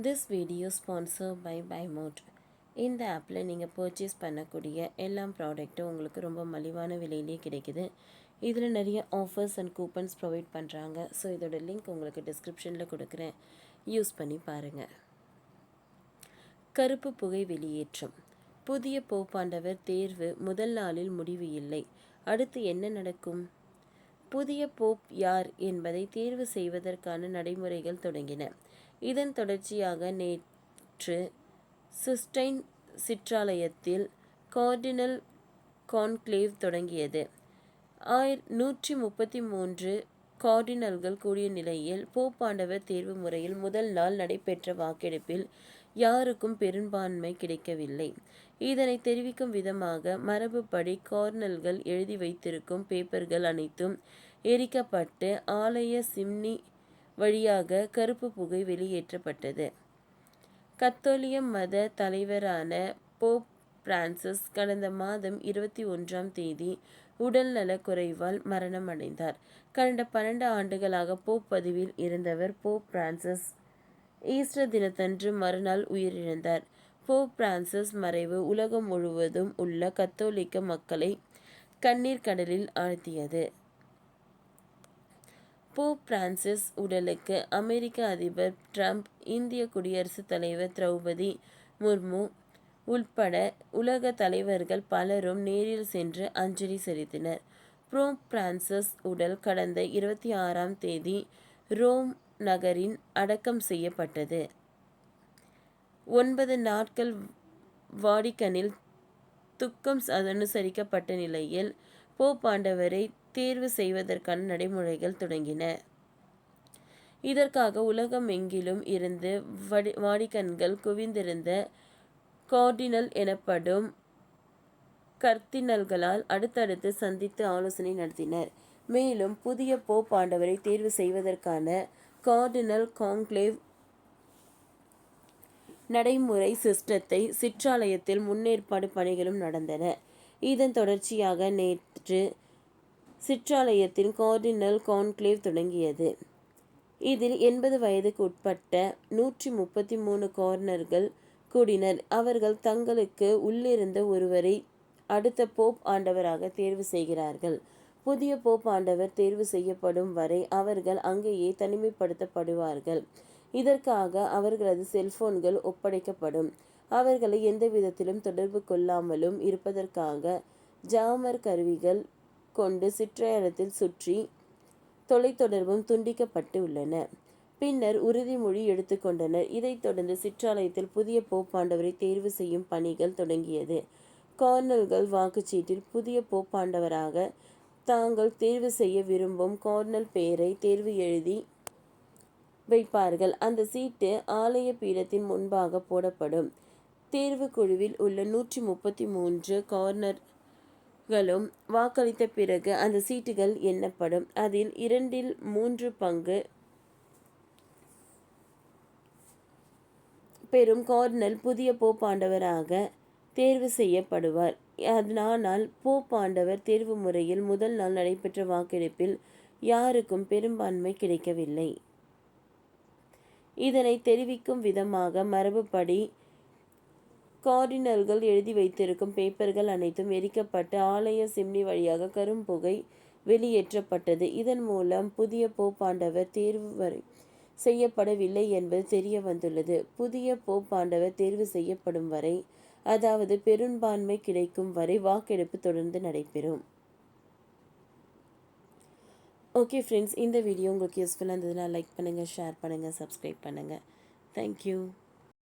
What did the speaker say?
This video sponsored by Buymote. இந்த ஆப்பில் நீங்கள் பர்ச்சேஸ் பண்ணக்கூடிய எல்லா ப்ராடக்ட்டும் உங்களுக்கு ரொம்ப மலிவான விலையிலே கிடைக்குது. இதில் நிறைய ஆஃபர்ஸ் அண்ட் கூப்பன்ஸ் ப்ரொவைட் பண்ணுறாங்க. ஸோ இதோட லிங்க் உங்களுக்கு டிஸ்கிரிப்ஷனில் கொடுக்குறேன், யூஸ் பண்ணி பாருங்கள். கருப்பு புகை வெளியேற்றம். புதிய போப்பாண்டவர் தேர்வு முதல் நாளில் முடிவு இல்லை. அடுத்து என்ன நடக்கும்? புதிய போப் யார் என்பதை தேர்வு செய்வதற்கான நடைமுறைகள் தொடங்கின. இதன் தொடர்ச்சியாக நேற்று சிஸ்டைன் சிற்றாலயத்தில் கார்டினல் கான்க்ளேவ் தொடங்கியது. 133 கார்டினல்கள் கூடிய நிலையில் போப்பாண்டவர் தேர்வு முறையில் முதல் நாள் நடைபெற்ற வாக்கெடுப்பில் யாருக்கும் பெரும்பான்மை கிடைக்கவில்லை. இதனை தெரிவிக்கும் விதமாக மரபுப்படி கார்டினல்கள் எழுதி வைத்திருக்கும் பேப்பர்கள் அனைத்தும் எரிக்கப்பட்டு ஆலய சிம்னி வழியாக கருப்பு புகை வெளியேற்றப்பட்டது. கத்தோலிய மத தலைவரான போப் பிரான்சிஸ் கடந்த மாதம் 21ஆம் தேதி உடல்நலக் குறைவால் மரணமடைந்தார். கடந்த 12 ஆண்டுகளாக போப் பதவியில் இருந்தவர் போப் பிரான்சிஸ் ஈஸ்டர் தினத்தன்று மறுநாள் உயிரிழந்தார். போப் பிரான்சிஸ் மறைவு உலகம் முழுவதும் உள்ள கத்தோலிக்க மக்களை கண்ணீர் கடலில் ஆழ்த்தியது. போப் பிரான்சிஸ் உடலுக்கு அமெரிக்க அதிபர் ட்ரம்ப், இந்திய குடியரசுத் தலைவர் திரௌபதி முர்மு உள்பட உலக தலைவர்கள் பலரும் நேரில் சென்று அஞ்சலி செலுத்தினர். போப் பிரான்சிஸ் உடல் கடந்த 26ஆம் தேதி ரோம் நகரில் அடக்கம் செய்யப்பட்டது. 9 நாட்கள் வாடிகனில் துக்கம் அனுசரிக்கப்பட்ட நிலையில் போப்பாண்டவரை தேர்வு செய்வதற்கான நடைமுறைகள் தொடங்கின. இதற்காக உலகம் எங்கிலும் இருந்து வாடிகன்கள் குவிந்திருந்த கார்டினல் எனப்படும் கர்தினல்களால் அடுத்தடுத்து சந்தித்து ஆலோசனை நடத்தினர். மேலும் புதிய போப் ஆண்டவரை தேர்வு செய்வதற்கான கார்டினல் கான்க்ளேவ் நடைமுறை சிஸ்டத்தை சிற்றாலயத்தில் முன்னேற்பாடு பணிகளும் நடந்தன. இதன் தொடர்ச்சியாக நேற்று சிற்றாலயத்தின் கார்டினல் கான்க்ளேவ் தொடங்கியது. இதில் 80 வயதுக்கு உட்பட்ட 133 கார்டினல்கள் கூடினர். அவர்கள் தங்களுக்கு உள்ளிருந்த ஒருவரை அடுத்த போப் ஆண்டவராக தேர்வு செய்கிறார்கள். புதிய போப் ஆண்டவர் தேர்வு செய்யப்படும் வரை அவர்கள் அங்கேயே தனிமைப்படுத்தப்படுவார்கள். இதற்காக அவர்களது செல்போன்கள் ஒப்படைக்கப்படும். அவர்களை எந்த விதத்திலும் தொடர்பு கொள்ளாமலும் இருப்பதற்காக ஜாமர் கருவிகள் கொண்டு சிற்றாலயத்தில் சுற்றி தொலைத்தொடர்பும் துண்டிக்கப்பட்டு உள்ளன. பின்னர் உறுதிமொழி எடுத்துக்கொண்டனர். இதைத் தொடர்ந்து சிற்றாலயத்தில் புதிய போப்பாண்டவரை தேர்வு செய்யும் பணிகள் தொடங்கியது. கார்டினல்கள் வாக்குச்சீட்டில் புதிய போப்பாண்டவராக தாங்கள் தேர்வு செய்ய விரும்பும் கார்டினல் பெயரை தேர்வு எழுதி வைப்பார்கள். அந்த சீட்டு ஆலய பீடத்தின் முன்பாக போடப்படும். தேர்வு குழுவில் உள்ள 133 கார்டினல்களும் வாக்களித்த பிறகு அந்த சீட்டுகள் எண்ணப்படும். அதில் 2/3 பங்கு பெரும் கார்டினல் புதிய போப் ஆண்டவராக தேர்வு செய்யப்படுவார். ஆனால் போப் ஆண்டவர் தேர்வு முறையில் முதல் நாள் நடைபெற்ற வாக்கெடுப்பில் யாருக்கும் பெரும்பான்மை கிடைக்கவில்லை. இதனை தெரிவிக்கும் விதமாக மரபுப்படி கார்டினல்கள் எழுதி வைத்திருக்கும் பேப்பர்கள் அனைத்தும் எரிக்கப்பட்டு ஆலய சிம்னி வழியாக கரும்புகை வெளியேற்றப்பட்டது. இதன் மூலம் புதிய போப்பாண்டவர் தேர்வு செய்யப்படவில்லை என்பது தெரிய வந்துள்ளது. புதிய போப்பாண்டவர் தேர்வு செய்யப்படும் வரை, அதாவது பெரும்பான்மை கிடைக்கும் வரை வாக்கெடுப்பு தொடர்ந்து நடைபெறும். ஓகே ஃப்ரெண்ட்ஸ், இந்த வீடியோ உங்களுக்கு யூஸ்ஃபுல்லாக இருந்ததுன்னா லைக் பண்ணுங்கள், ஷேர் பண்ணுங்கள், சப்ஸ்கிரைப் பண்ணுங்கள். தேங்க்யூ.